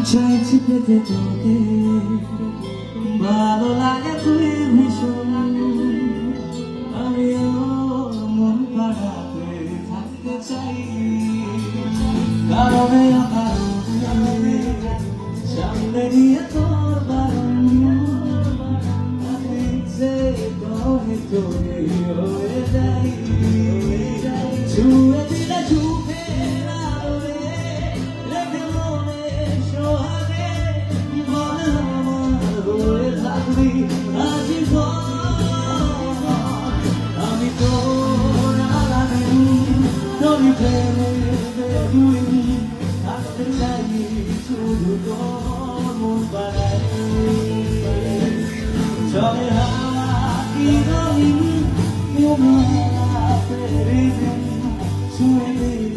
চাইছি পেতে তোকে ভালো লাগে তুই ভীষণ আমিও মন পাড়াতে থাকতে চাই কারণে অকারণে সামনে নিয়ে তোর বারণ ইচ্ছে করে তোরে হয়ে যাই ছুঁয়ে দিলে চোখের আলোরে রেখে মনে সোহাগে মনে আমার হয়ে থাকবি আজীবন আমি তোর আলাদিন তোরই প্রেমে বেদুইন থাকতে চাই শুধু তোর মন পাড়ায় চলে হাওয়া কি রঙিন ছুঁয়ে দিলে